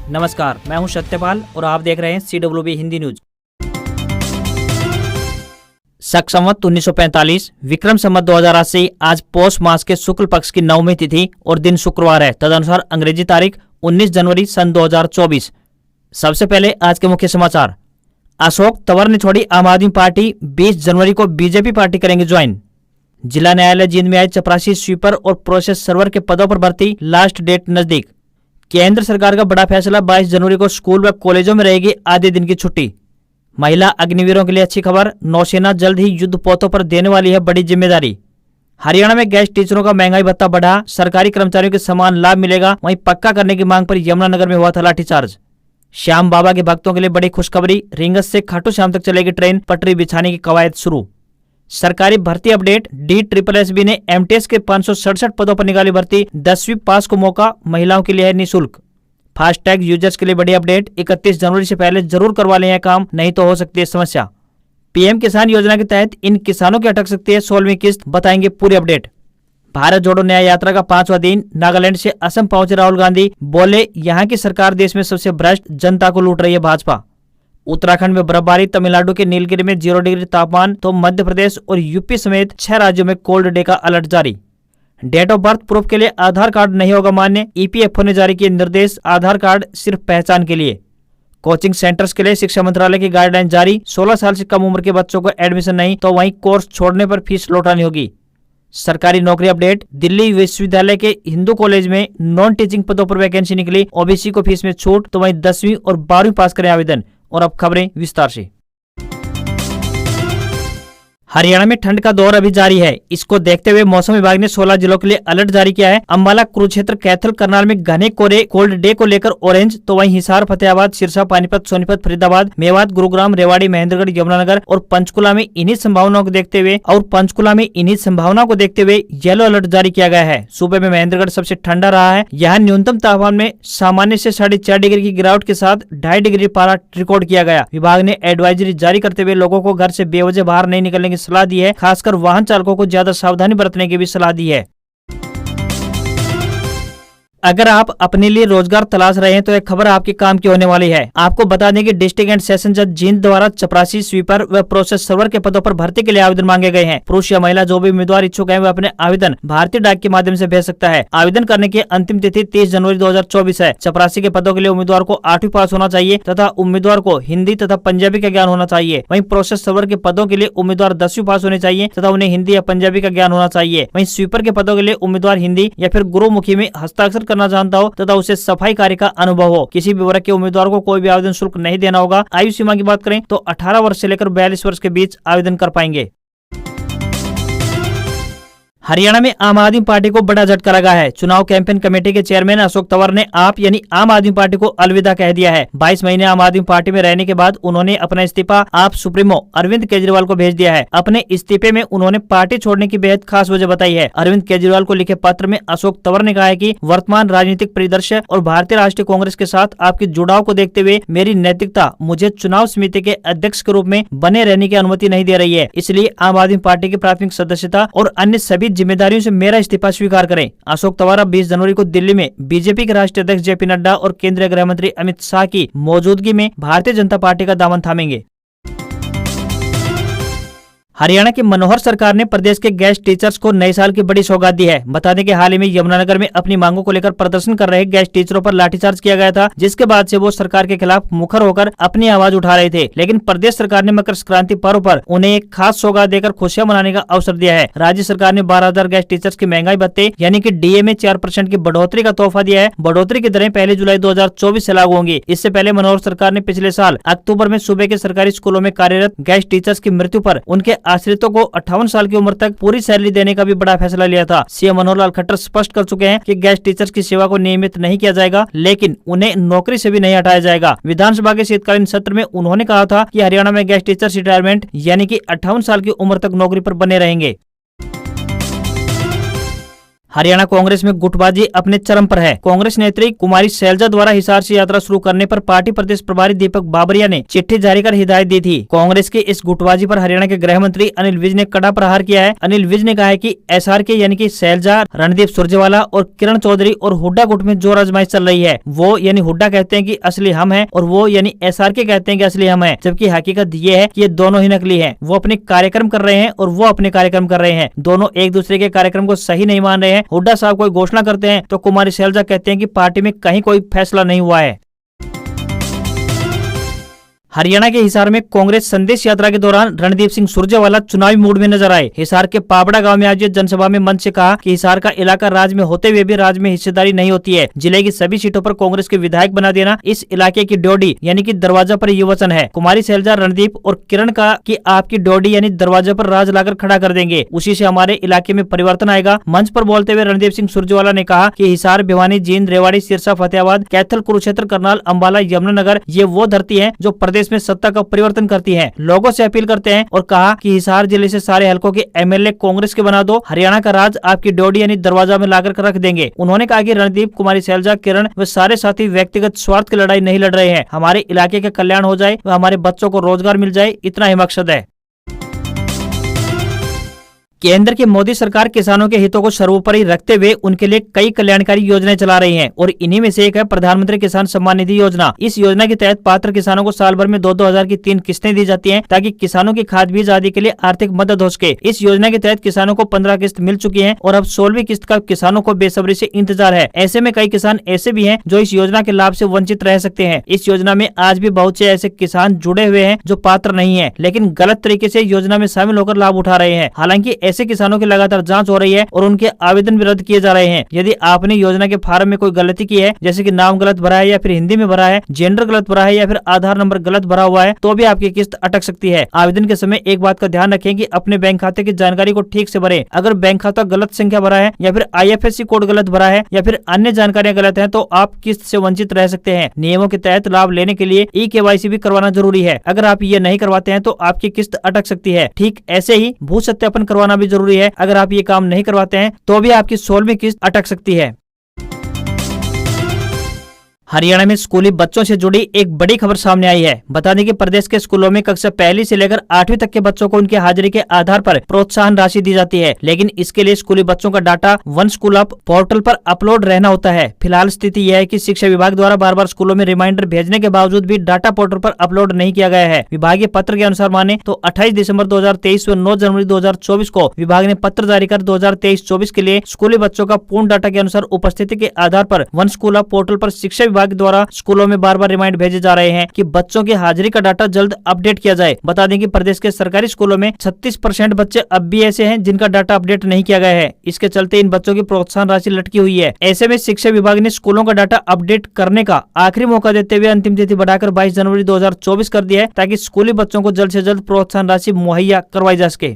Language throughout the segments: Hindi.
नमस्कार, मैं हूं सत्यपाल और आप देख रहे हैं CWB हिंदी न्यूज। शक संवत 1945 विक्रम संवत 2080 आज पौष मास के शुक्ल पक्ष की 9वीं तिथि और दिन शुक्रवार है। तदनुसार अंग्रेजी तारीख 19 जनवरी सन 2024। सबसे पहले आज के मुख्य समाचार। अशोक तंवर ने छोड़ी आम आदमी पार्टी, 20 जनवरी को बीजेपी पार्टी करेंगे ज्वाइन। जिला न्यायालय जींद में आई चपरासी स्वीपर और प्रोसेस सर्वर के पदों पर भर्ती, लास्ट डेट नजदीक। केंद्र सरकार का बड़ा फैसला, 22 जनवरी को स्कूल व कॉलेजों में रहेगी आधे दिन की छुट्टी। महिला अग्निवीरों के लिए अच्छी खबर, नौसेना जल्द ही युद्ध पोतों पर देने वाली है बड़ी जिम्मेदारी। हरियाणा में गेस्ट टीचरों का महंगाई भत्ता बढ़ा, सरकारी कर्मचारियों के समान लाभ मिलेगा। वहीं पक्का करने की मांग पर यमुनानगर में हुआ था लाठीचार्ज। श्याम बाबा के भक्तों के लिए बड़ी खुशखबरी, रींगस से खाटू श्याम तक चलेगी ट्रेन, पटरी बिछाने की कवायद शुरू। सरकारी भर्ती अपडेट, DSSB ने MTS के 567 पदों पर निकाली भर्ती, 10वीं पास को मौका, महिलाओं के लिए है निःशुल्क। फास्टैग यूजर्स के लिए बड़ी अपडेट, 31 जनवरी से पहले जरूर करवा लें यह काम, नहीं तो हो सकती है समस्या। PM किसान योजना के तहत इन किसानों की अटक सकती है 16वीं किस्त, बताएंगे पूरी अपडेट। भारत जोड़ो न्याय यात्रा का 5वां दिन, नागालैंड से असम पहुंचे राहुल गांधी, बोले यहाँ की सरकार देश में सबसे भ्रष्ट, जनता को लूट रही है भाजपा। उत्तराखंड में बर्फबारी, तमिलनाडु के नीलगिरी में 0 डिग्री तापमान, तो मध्य प्रदेश और यूपी समेत 6 राज्यों में कोल्ड डे का अलर्ट जारी। डेट ऑफ बर्थ प्रूफ के लिए आधार कार्ड नहीं होगा मान्य, EPFO ने जारी किए निर्देश, आधार कार्ड सिर्फ पहचान के लिए। कोचिंग सेंटर्स के लिए शिक्षा मंत्रालय की गाइडलाइन जारी, 16 साल से कम उम्र के बच्चों को एडमिशन नहीं, तो वहीं कोर्स छोड़ने पर फीस लौटानी होगी। सरकारी नौकरी अपडेट, दिल्ली विश्वविद्यालय के हिंदू कॉलेज में नॉन टीचिंग पदों पर वैकेंसी निकली, OBC को फीस में छूट, तो वहीं 10वीं और 12वीं पास करें आवेदन। और अब खबरें विस्तार से। हरियाणा में ठंड का दौर अभी जारी है। इसको देखते हुए मौसम विभाग ने 16 जिलों के लिए अलर्ट जारी किया है। अंबाला, कुरुक्षेत्र, कैथल, करनाल में घने कोहरे, कोल्ड डे को लेकर ऑरेंज, तो वहीं हिसार, फतेहाबाद, सिरसा, पानीपत, सोनीपत, फरीदाबाद, मेवात, गुरुग्राम, रेवाड़ी, महेंद्रगढ़, यमुनानगर और पंचकुला में इन्हीं संभावनाओं को देखते हुए येलो अलर्ट जारी किया गया है। सूबे में महेंद्रगढ़ सबसे ठंडा रहा है। यहाँ न्यूनतम तापमान में सामान्य से 4.5 डिग्री की गिरावट के साथ 2.5 डिग्री पारा रिकॉर्ड किया गया। विभाग ने एडवाइजरी जारी करते हुए लोगों को घर से बेवजह बाहर नहीं निकलने की सलाह दी है। खासकर वाहन चालकों को ज्यादा सावधानी बरतने की भी सलाह दी है। अगर आप अपने लिए रोजगार तलाश रहे हैं तो एक खबर आपके काम की होने वाली है। आपको बता दें कि डिस्ट्रिक्ट एंड सेशन जज जींद द्वारा चपरासी स्वीपर व प्रोसेस सर्वर के पदों पर भर्ती के लिए आवेदन मांगे गए हैं। पुरुष या महिला जो भी उम्मीदवार इच्छुक है वह अपने आवेदन भारतीय डाक के माध्यम से भेज सकता है। आवेदन करने की अंतिम तिथि 30 जनवरी 2024 है। चपरासी के पदों के लिए उम्मीदवार को 8वीं पास होना चाहिए तथा उम्मीदवार को हिंदी तथा पंजाबी का ज्ञान होना चाहिए। वहीं प्रोसेस सर्वर के पदों के लिए उम्मीदवार 10वीं पास होनी चाहिए तथा उन्हें हिंदी या पंजाबी का ज्ञान होना चाहिए। वहीं स्वीपर के पदों के लिए उम्मीदवार हिंदी या फिर गुरुमुखी में हस्ताक्षर करना जानता हो तथा उसे सफाई कार्य का अनुभव हो। किसी भी वर्ग के उम्मीदवार को कोई भी आवेदन शुल्क नहीं देना होगा। आयु सीमा की बात करें तो 18 वर्ष से लेकर 42 वर्ष के बीच आवेदन कर पाएंगे। हरियाणा में आम आदमी पार्टी को बड़ा झटका लगा है। चुनाव कैंपेन कमेटी के चेयरमैन अशोक तंवर ने आप यानी आम आदमी पार्टी को अलविदा कह दिया है। 22 महीने आम आदमी पार्टी में रहने के बाद उन्होंने अपना इस्तीफा आप सुप्रीमो अरविंद केजरीवाल को भेज दिया है। अपने इस्तीफे में उन्होंने पार्टी छोड़ने की बेहद खास वजह बताई है। अरविंद केजरीवाल को लिखे पत्र में अशोक तंवर ने कहा है कि वर्तमान राजनीतिक परिदृश्य और भारतीय राष्ट्रीय कांग्रेस के साथ आपके जुड़ाव को देखते हुए मेरी नैतिकता मुझे चुनाव समिति के अध्यक्ष के रूप में बने रहने की अनुमति नहीं दे रही है। इसलिए आम आदमी पार्टी की प्राथमिक सदस्यता और अन्य सभी जिम्मेदारियों से मेरा इस्तीफा स्वीकार करें। अशोक तंवर 20 जनवरी को दिल्ली में बीजेपी के राष्ट्रीय अध्यक्ष JP नड्डा और केंद्रीय गृह मंत्री अमित शाह की मौजूदगी में भारतीय जनता पार्टी का दामन थामेंगे। हरियाणा की मनोहर सरकार ने प्रदेश के गेस्ट टीचर्स को नए साल की बड़ी सौगात दी है। बता दें कि हाल ही में यमुनानगर में अपनी मांगों को लेकर प्रदर्शन कर रहे गेस्ट टीचरों पर लाठीचार्ज किया गया था, जिसके बाद से वो सरकार के खिलाफ मुखर होकर अपनी आवाज उठा रहे थे। लेकिन प्रदेश सरकार ने मकर संक्रांति पर्व पर उन्हें एक खास सौगात देकर खुशियां मनाने का अवसर दिया है। राज्य सरकार ने 12,000 गेस्ट टीचर्स की महंगाई भत्ते यानी कि DA में 4% की बढ़ोतरी का तोहफा दिया है। बढ़ोतरी की दरें 1 जुलाई 2024 से लागू होंगी। इससे पहले मनोहर सरकार ने पिछले साल अक्टूबर में सूबे के सरकारी स्कूलों में कार्यरत गेस्ट टीचर्स की मृत्यु पर उनके आश्रितों को 58 साल की उम्र तक पूरी सैलरी देने का भी बड़ा फैसला लिया था। CM मनोहर लाल खट्टर स्पष्ट कर चुके हैं कि गेस्ट टीचर्स की सेवा को नियमित नहीं किया जाएगा, लेकिन उन्हें नौकरी से भी नहीं हटाया जाएगा। विधानसभा के शीतकालीन सत्र में उन्होंने कहा था कि हरियाणा में गेस्ट टीचर्स रिटायरमेंट यानी कि 58 साल की उम्र तक नौकरी पर बने रहेंगे। हरियाणा कांग्रेस में गुटबाजी अपने चरम पर है। कांग्रेस नेत्री कुमारी शैलजा द्वारा हिसार से यात्रा शुरू करने पर पार्टी प्रदेश प्रभारी दीपक बाबरिया ने चिट्ठी जारी कर हिदायत दी थी। कांग्रेस की इस गुटबाजी पर हरियाणा के गृह मंत्री अनिल विज ने कड़ा प्रहार किया है। अनिल विज ने कहा है कि SRK यानी कि शैलजा, रणदीप सुरजेवाला और किरण चौधरी और हुड्डा गुट में जोर आजमाइश चल रही है। वो यानी हुड्डा कहते हैं कि असली हम हैं और वो यानी SRK कहते हैं कि असली हम हैं, जबकि हकीकत ये है कि ये दोनों ही नकली हैं। वो अपने कार्यक्रम कर रहे हैं और वो अपने कार्यक्रम कर रहे हैं। दोनों एक दूसरे के कार्यक्रम को सही नहीं मान रहे हैं। हुड्डा साहब कोई घोषणा करते हैं तो कुमारी शैलजा कहते हैं कि पार्टी में कहीं कोई फैसला नहीं हुआ है। हरियाणा के हिसार में कांग्रेस संदेश यात्रा के दौरान रणदीप सिंह सुरजेवाला चुनावी मूड में नजर आए। हिसार के पाबड़ा गांव में आयोजित जनसभा में मंच से कहा कि हिसार का इलाका राज्य में होते हुए भी राज्य में हिस्सेदारी नहीं होती है। जिले की सभी सीटों पर कांग्रेस के विधायक बना देना इस इलाके की डोडी यानी कि दरवाजा पर ये वचन है। कुमारी शैलजा, रणदीप और किरण का कि आपकी डोडी यानी दरवाजा पर राज लाकर खड़ा कर देंगे, उसी से हमारे इलाके में परिवर्तन आएगा। मंच पर बोलते हुए रणदीप सिंह सुरजेवाला ने कहा कि हिसार, भिवानी, जींद, रेवाड़ी, सिरसा, फतेहाबाद, कैथल, कुरुक्षेत्र, करनाल, अंबाला, यमुनानगर ये वो धरती है जो प्रदेश में सत्ता का परिवर्तन करती है। लोगों से अपील करते हैं और कहा कि हिसार जिले से सारे हलकों के MLA कांग्रेस के बना दो। हरियाणा का राज आपकी डोडी यानी दरवाजा में लाकर रख देंगे। उन्होंने कहा कि रणदीप, कुमारी शैलजा, किरण व सारे साथी व्यक्तिगत स्वार्थ की लड़ाई नहीं लड़ रहे हैं। हमारे इलाके का कल्याण हो जाए व हमारे बच्चों को रोजगार मिल जाए, इतना ही मकसद है। केंद्र की मोदी सरकार किसानों के हितों को सर्वोपरि रखते हुए उनके लिए कई कल्याणकारी योजनाएं चला रही हैं और इन्हीं में से एक है प्रधानमंत्री किसान सम्मान निधि योजना। इस योजना के तहत पात्र किसानों को साल भर में 2-2 हजार की 3 किस्तें दी जाती हैं ताकि किसानों की खाद बीज आदि के लिए आर्थिक मदद हो सके। इस योजना के तहत किसानों को 15 किस्त मिल चुकी है और अब 16वीं किस्त का किसानों को बेसब्री से इंतजार है। ऐसे में कई किसान ऐसे भी हैं जो इस योजना के लाभ से वंचित रह सकते हैं। इस योजना में आज भी बहुत से ऐसे किसान जुड़े हुए हैं जो पात्र नहीं है लेकिन गलत तरीके से योजना में शामिल होकर लाभ उठा रहे हैं। हालांकि ऐसे किसानों की लगातार जांच हो रही है और उनके आवेदन भी रद्द किए जा रहे हैं। यदि आपने योजना के फार्म में कोई गलती की है, जैसे कि नाम गलत भरा है या फिर हिंदी में भरा है, जेंडर गलत भरा है या फिर आधार नंबर गलत भरा हुआ है, तो भी आपकी किस्त अटक सकती है। आवेदन के समय एक बात का ध्यान रखें कि अपने बैंक खाते की जानकारी को ठीक से भरें। अगर बैंक खाता गलत संख्या भरा है या फिर IFSC कोड गलत भरा है या फिर अन्य जानकारियां गलत है तो आप किस्त से वंचित रह सकते हैं। नियमों के तहत लाभ लेने के लिए eKYC भी करवाना जरूरी है। अगर आप ये नहीं करवाते हैं तो आपकी किस्त अटक सकती है। ठीक ऐसे ही भू सत्यापन करवाना भी जरूरी है। अगर आप ये काम नहीं करवाते हैं तो भी आपकी 16वीं किस्त अटक सकती है। हरियाणा में स्कूली बच्चों से जुड़ी एक बड़ी खबर सामने आई है। बता दें कि प्रदेश के स्कूलों में कक्षा 1 से लेकर 8वीं तक के बच्चों को उनकी हाजिरी के आधार पर प्रोत्साहन राशि दी जाती है, लेकिन इसके लिए स्कूली बच्चों का data one school up portal पर अपलोड रहना होता है। फिलहाल स्थिति यह है कि शिक्षा विभाग द्वारा बार बार स्कूलों में रिमाइंडर भेजने के बावजूद भी डाटा पोर्टल पर अपलोड नहीं किया गया है। विभागीय पत्र के अनुसार माने तो 28 दिसंबर 2023 व 9 जनवरी 2024 को विभाग ने पत्र जारी कर 2023-24 के लिए स्कूली बच्चों का पूर्ण डाटा के अनुसार उपस्थिति के आधार पर वन स्कूल अप पोर्टल पर शिक्षा विभाग द्वारा स्कूलों में बार बार रिमाइंड भेजे जा रहे हैं कि बच्चों की हाजिरी का डाटा जल्द अपडेट किया जाए। बता दें कि प्रदेश के सरकारी स्कूलों में 36% बच्चे अब भी ऐसे हैं जिनका डाटा अपडेट नहीं किया गया है। इसके चलते इन बच्चों की प्रोत्साहन राशि लटकी हुई है। ऐसे में शिक्षा विभाग ने स्कूलों का डाटा अपडेट करने का आखिरी मौका देते हुए अंतिम तिथि बढ़ाकर 22 जनवरी 2024 कर दिया है ताकि स्कूली बच्चों को जल्द से जल्द प्रोत्साहन राशि मुहैया करवाई जा सके।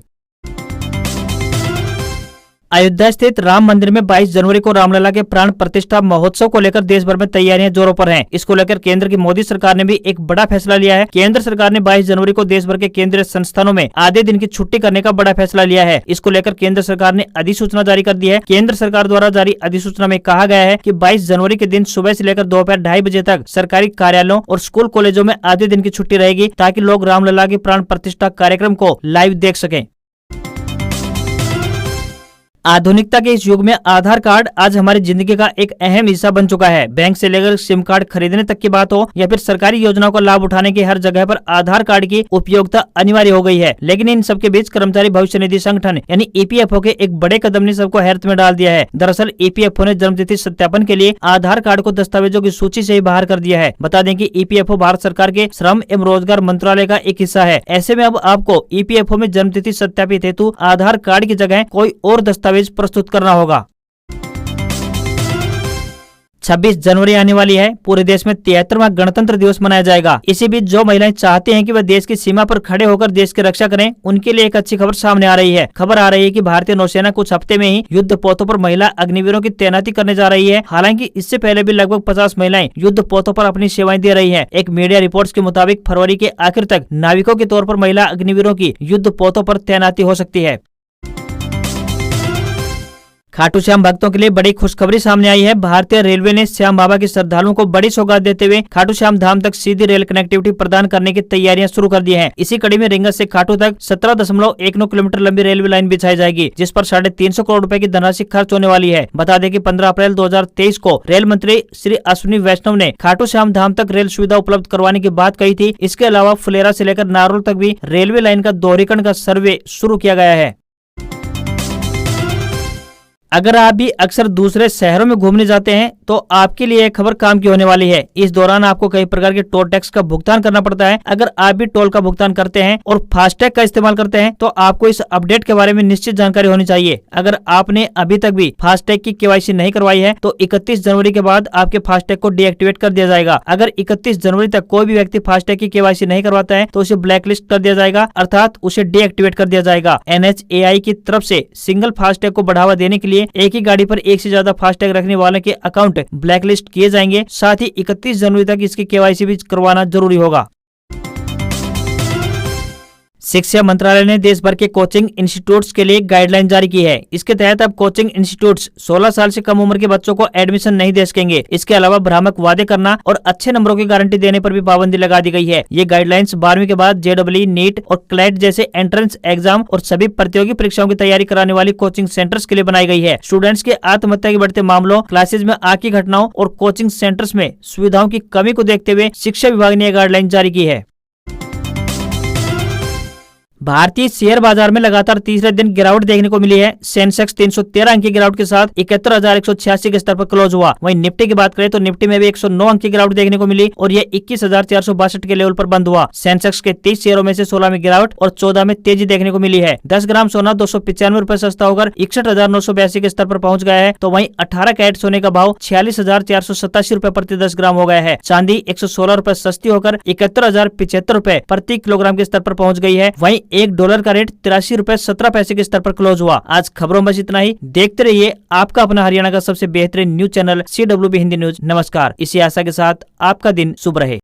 अयोध्या स्थित राम मंदिर में 22 जनवरी को रामलला के प्राण प्रतिष्ठा महोत्सव को लेकर देश भर में तैयारियां जोरों पर हैं। इसको लेकर केंद्र की मोदी सरकार ने भी एक बड़ा फैसला लिया है। केंद्र सरकार ने 22 जनवरी को देश भर के केंद्रीय संस्थानों में आधे दिन की छुट्टी करने का बड़ा फैसला लिया है। इसको लेकर केंद्र सरकार ने अधिसूचना जारी कर दी है। केंद्र सरकार द्वारा जारी अधिसूचना में कहा गया है कि 22 जनवरी के दिन सुबह से लेकर दोपहर 2:30 बजे तक सरकारी कार्यालयों और स्कूल कॉलेजों में आधे दिन की छुट्टी रहेगी ताकि लोग रामलला के प्राण प्रतिष्ठा कार्यक्रम को लाइव देख सकें। आधुनिकता के इस युग में आधार कार्ड आज हमारी जिंदगी का एक अहम हिस्सा बन चुका है। बैंक से लेकर सिम कार्ड खरीदने तक की बात हो या फिर सरकारी योजनाओं का लाभ उठाने की हर जगह पर आधार कार्ड की उपयोगिता अनिवार्य हो गई है। लेकिन इन सबके बीच कर्मचारी भविष्य निधि संगठन यानी EPFO के एक बड़े कदम ने सबको हैरत में डाल दिया है। दरअसल EPFO ने जन्मतिथि सत्यापन के लिए आधार कार्ड को दस्तावेजों की सूची से ही बाहर कर दिया है। बता दें कि EPFO भारत सरकार के श्रम एवं रोजगार मंत्रालय का एक हिस्सा है। ऐसे में अब आपको EPFO में जन्मतिथि सत्यापित हेतु आधार कार्ड की जगह कोई और दस्तावेज प्रस्तुत करना होगा। 26 जनवरी आने वाली है। पूरे देश में 73वां गणतंत्र दिवस मनाया जाएगा। इसी बीच जो महिलाएं चाहती हैं कि वह देश की सीमा पर खड़े होकर देश की रक्षा करें, उनके लिए एक अच्छी खबर सामने आ रही है। खबर आ रही है कि भारतीय नौसेना कुछ हफ्ते में ही युद्ध पोतों पर महिला अग्निवीरों की तैनाती करने जा रही है। हालांकि इससे पहले भी लगभग 50 महिलाएं युद्ध पोतों पर अपनी सेवाएं दे रही है। एक मीडिया रिपोर्ट्स के मुताबिक फरवरी के आखिर तक नाविकों के तौर पर महिला अग्निवीरों की युद्ध पोतों पर तैनाती हो सकती है। खाटू श्याम भक्तों के लिए बड़ी खुशखबरी सामने आई है। भारतीय रेलवे ने श्याम बाबा के श्रद्धालुओं को बड़ी सौगात देते हुए खाटू श्याम धाम तक सीधी रेल कनेक्टिविटी प्रदान करने की तैयारियां शुरू कर दी हैं। इसी कड़ी में रींगस से खाटू तक 17.19 किलोमीटर लंबी रेलवे लाइन बिछाई जाएगी, जिस पर 350 करोड़ रुपए की धनराशि खर्च होने वाली है। बता दें कि 15 अप्रैल 2023 को रेल मंत्री श्री अश्विनी वैष्णव ने खाटू श्याम धाम तक रेल सुविधा उपलब्ध करवाने की बात कही थी। इसके अलावा फुलेरा से लेकर नारोल तक भी रेलवे लाइन का दोहरीकरण का सर्वे शुरू किया गया है। अगर आप भी अक्सर दूसरे शहरों में घूमने जाते हैं तो आपके लिए यह खबर काम की होने वाली है। इस दौरान आपको कई प्रकार के टोल टैक्स का भुगतान करना पड़ता है। अगर आप भी टोल का भुगतान करते हैं और फास्टैग का इस्तेमाल करते हैं तो आपको इस अपडेट के बारे में निश्चित जानकारी होनी चाहिए। अगर आपने अभी तक भी फास्टैग की केवाईसी नहीं करवाई है तो 31 जनवरी के बाद आपके फास्टैग को डीएक्टिवेट कर दिया जाएगा। अगर 31 जनवरी तक कोई भी व्यक्ति फास्टैग की केवाईसी नहीं करवाता है तो उसे ब्लैकलिस्ट कर दिया जाएगा, अर्थात उसे डीएक्टिवेट कर दिया जाएगा। NHAI की तरफ से सिंगल फास्टैग को बढ़ावा देने के लिए एक ही गाड़ी पर एक से ज्यादा फास्टैग रखने वाले के अकाउंट ब्लैकलिस्ट किए जाएंगे। साथ ही 31 जनवरी तक इसकी केवाईसी भी करवाना जरूरी होगा। शिक्षा मंत्रालय ने देश भर के कोचिंग इंस्टीट्यूट्स के लिए गाइडलाइन जारी की है। इसके तहत अब कोचिंग इंस्टीट्यूट्स 16 साल से कम उम्र के बच्चों को एडमिशन नहीं दे सकेंगे। इसके अलावा भ्रामक वादे करना और अच्छे नंबरों की गारंटी देने पर भी पाबंदी लगा दी गई है। ये गाइडलाइंस 12वीं के बाद JEE, नीट और क्लैट जैसे एंट्रेंस एग्जाम और सभी प्रतियोगी परीक्षाओं की तैयारी कराने वाली कोचिंग सेंटर्स के लिए बनाई गई है। स्टूडेंट्स के आत्महत्या के बढ़ते मामलों, क्लासेज में आग की घटनाओं और कोचिंग सेंटर्स में सुविधाओं की कमी को देखते हुए शिक्षा विभाग ने यह गाइडलाइन जारी की है। भारतीय शेयर बाजार में लगातार तीसरे दिन गिरावट देखने को मिली है। सेंसेक्स 313 अंक की गिरावट के साथ 71,186 के स्तर पर क्लोज हुआ। वहीं निफ्टी की बात करें तो निफ्टी में भी 109 अंक की गिरावट देखने को मिली और यह 21,462 के लेवल पर बंद हुआ। सेंसेक्स के 30 शेयरों में से 16 में गिरावट और 14 में तेजी देखने को मिली है। 10 ग्राम सोना 295 रुपए सस्ता होकर 61,982 के स्तर पर पहुंच गया है, तो वहीं 18 कैरेट सोने का भाव 46,487 रुपए प्रति 10 ग्राम हो गया है। चांदी 116 रुपए सस्ती होकर 71,075 रुपए प्रति किलोग्राम के स्तर पर पहुंच गई है। वहीं $1 का रेट 83 रुपए 17 पैसे के स्तर पर क्लोज हुआ। आज खबरों में बस इतना ही। देखते रहिए आपका अपना हरियाणा का सबसे बेहतरीन news channel CWB Hindi news. नमस्कार। इसी आशा के साथ आपका दिन शुभ रहे।